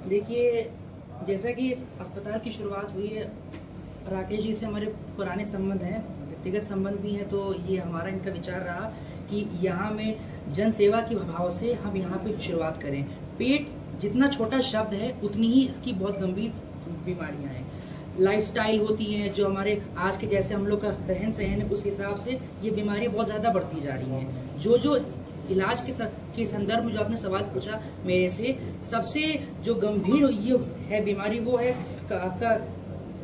देखिए, जैसा कि इस अस्पताल की शुरुआत हुई है, राकेश जी से हमारे पुराने संबंध हैं, व्यक्तिगत संबंध भी हैं। तो ये हमारा इनका विचार रहा कि यहाँ में जन सेवा के भाव से हम यहाँ पे शुरुआत करें। पेट जितना छोटा शब्द है उतनी ही इसकी बहुत गंभीर बीमारियाँ हैं। लाइफस्टाइल होती हैं जो हमारे आज के जैसे हम लोग का रहन सहन है, उस हिसाब से ये बीमारियाँ बहुत ज़्यादा बढ़ती जा रही हैं। जो इलाज के संदर्भ में जो आपने सवाल पूछा मेरे से, सबसे जो गंभीर ये है बीमारी वो है आपका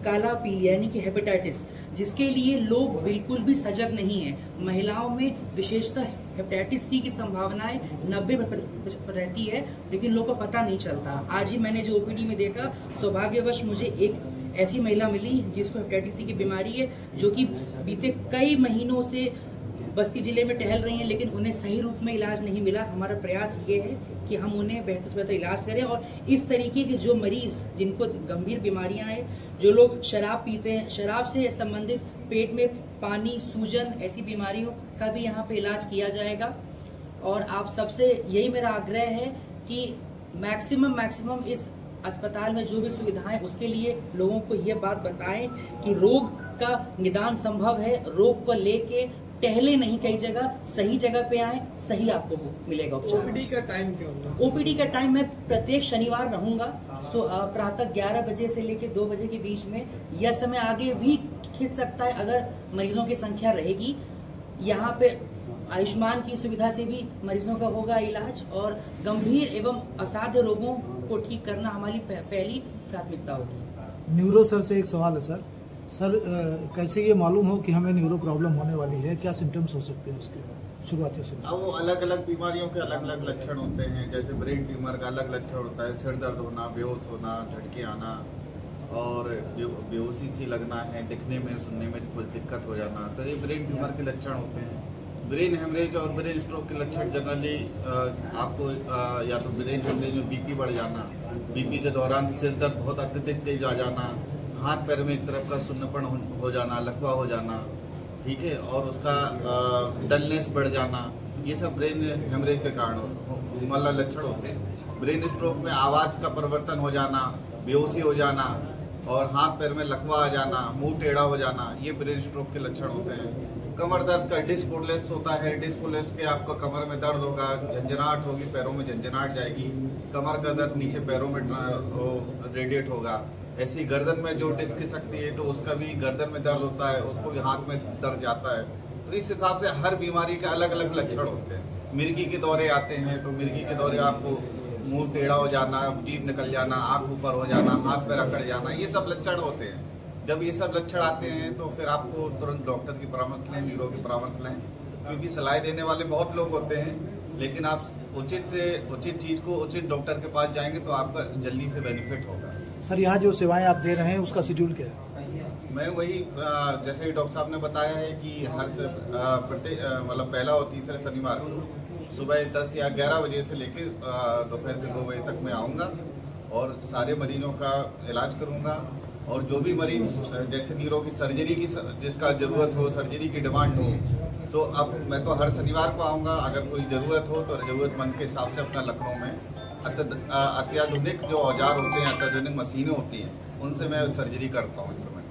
काला पीलिया यानी कि हेपेटाइटिस, जिसके लिए लोग बिल्कुल भी सजग नहीं है। महिलाओं में विशेषतः हेपेटाइटिस सी की संभावनाएं 90% रहती है, लेकिन लोगों को पता नहीं चलता। आज ही मैंने जो ओपीडी में देखा, सौभाग्यवश मुझे एक ऐसी महिला मिली जिसको हेपेटाइटिस सी की बीमारी है, जो कि बीते कई महीनों से बस्ती जिले में टहल रही हैं, लेकिन उन्हें सही रूप में इलाज नहीं मिला। हमारा प्रयास ये है कि हम उन्हें बेहतर से बेहतर इलाज करें, और इस तरीके के जो मरीज जिनको गंभीर बीमारियां हैं, जो लोग शराब पीते हैं, शराब से संबंधित पेट में पानी, सूजन, ऐसी बीमारियों का भी यहाँ पे इलाज किया जाएगा। और आप सबसे यही मेरा आग्रह है कि मैक्सिमम इस अस्पताल में जो भी सुविधाएं, उसके लिए लोगों को ये बात बताएं कि रोग का निदान संभव है। रोग को लेके टहले नहीं, कई जगह सही जगह पे आए, सही आपको मिलेगा उपचार। ओपीडी का टाइम क्या होगा? ओपीडी का टाइम मैं प्रत्येक शनिवार रहूंगा, प्रातः 11 बजे से लेकर 2 बजे के बीच में। यह समय आगे भी खिंच सकता है अगर मरीजों की संख्या रहेगी। यहाँ पे आयुष्मान की सुविधा से भी मरीजों का होगा इलाज, और गंभीर एवं असाध्य रोगों को ठीक करना हमारी पहली प्राथमिकता होगी। न्यूरो सर से एक सवाल है सर, कैसे ये मालूम हो कि हमें न्यूरो प्रॉब्लम होने वाली है? क्या सिम्टम्स हो सकते हैं उसके शुरुआती से? अब वो अलग अलग बीमारियों के अलग अलग लक्षण होते हैं। जैसे ब्रेन ट्यूमर का अलग लक्षण होता है, सिर दर्द होना, बेहोश होना, झटके आना, और बेहोशी सी लगना है, दिखने में सुनने में कुछ दिक्कत हो जाना, तो ये ब्रेन ट्यूमर के लक्षण होते हैं। ब्रेन हेमरेज और ब्रेन स्ट्रोक के लक्षण जनरली आपको या तो ब्रेन हेमरेज में बीपी बढ़ जाना, बीपी के दौरान सिर दर्द बहुत अत्यधिक तेज आ जाना, हाथ पैर में एक तरफ का सुन्नपन हो जाना, लकवा हो जाना, ठीक है, और उसका डलनेस बढ़ जाना, ये सब ब्रेन हेमरेज के कारण मतलब लक्षण होते हैं। ब्रेन स्ट्रोक में आवाज़ का परिवर्तन हो जाना, बेहोशी हो जाना, और हाथ पैर में लकवा आ जाना, मुंह टेढ़ा हो जाना, ये ब्रेन स्ट्रोक के लक्षण होते हैं। कमर दर्द का डिस्पोलेप्स होता है, डिस्पोलेप्स के आपका कमर में दर्द होगा, झंझनाहट होगी, पैरों में झंझनाहट जाएगी, कमर का दर्द नीचे पैरों में रेडिएट होगा। ऐसी गर्दन में जो डिस्क खिसकती है तो उसका भी गर्दन में दर्द होता है, उसको भी हाथ में दर्द जाता है। तो इस हिसाब से हर बीमारी के अलग अलग लक्षण होते हैं। मिर्गी के दौरे आते हैं तो मिर्गी के दौरे आपको मुंह टेढ़ा हो जाना, जीभ निकल जाना, आँख ऊपर हो जाना, हाथ पैर अकड़ जाना, ये सब लक्षण होते हैं। जब ये सब लक्षण आते हैं तो फिर आपको तुरंत डॉक्टर की परामर्श लें, न्यूरो की परामर्श लें, क्योंकि सलाह देने वाले बहुत लोग होते हैं, लेकिन आप उचित चीज़ को उचित डॉक्टर के पास जाएंगे तो आपका जल्दी से बेनिफिट होगा। सर, यहाँ जो सेवाएं आप दे रहे हैं उसका शेड्यूल क्या है? मैं वही जैसे डॉक्टर साहब ने बताया है कि हर मतलब पहला और तीसरे शनिवार को सुबह 10 या 11 बजे से लेकर दोपहर के 2 बजे तक मैं आऊँगा और सारे मरीजों का इलाज करूँगा। और जो भी मरीज जैसे न्यूरो की सर्जरी की जिसका ज़रूरत हो, सर्जरी की डिमांड हो, तो अब मैं तो हर शनिवार को आऊँगा। अगर कोई ज़रूरत हो तो ज़रूरतमंद के हिसाब से अपना लखनऊ में अत्याधुनिक जो औजार होते हैं, अत्याधुनिक मशीनें होती हैं, उनसे मैं सर्जरी करता हूँ इस समय।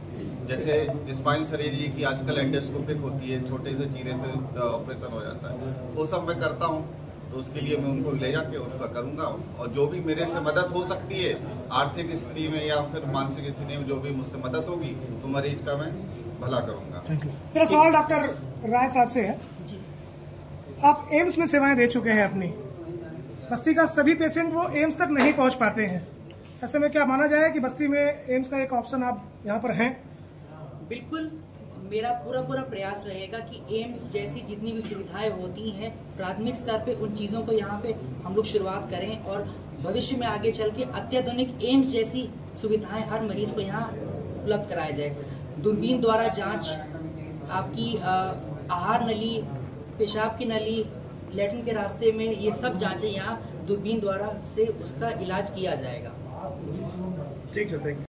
जैसे स्पाइन सर्जरी की आजकल एंडोस्कोपिक होती है, छोटे से चीरे से ऑपरेशन हो जाता है, वो सब मैं करता हूँ। तो उसके लिए मैं उनको ले जाके उनका करूँगा, और जो भी मेरे से मदद हो सकती है आर्थिक स्थिति में या फिर मानसिक स्थिति में, जो भी मुझसे मदद होगी तो मरीज का मैं भला करूँगा। Thank you. मेरा सवाल डॉक्टर राय साहब से है, आप एम्स में सेवाएं दे चुके हैं अपनी, बस्ती का सभी पेशेंट वो एम्स तक नहीं पहुंच पाते हैं, ऐसे में क्या माना जाए कि बस्ती में एम्स का एक ऑप्शन आप यहाँ पर हैं? बिल्कुल, मेरा पूरा प्रयास रहेगा कि एम्स जैसी जितनी भी सुविधाएं होती हैं प्राथमिक स्तर पे उन चीज़ों को यहाँ पे हम लोग शुरुआत करें, और भविष्य में आगे चल के अत्याधुनिक एम्स जैसी सुविधाएं हर मरीज को यहाँ उपलब्ध कराया जाए। दूरबीन द्वारा जांच, आपकी आहार नली, पेशाब की नली, लैट्रिन के रास्ते में, ये सब जांचें यहाँ दूरबीन द्वारा से उसका इलाज किया जाएगा। ठीक सर, थैंक यू।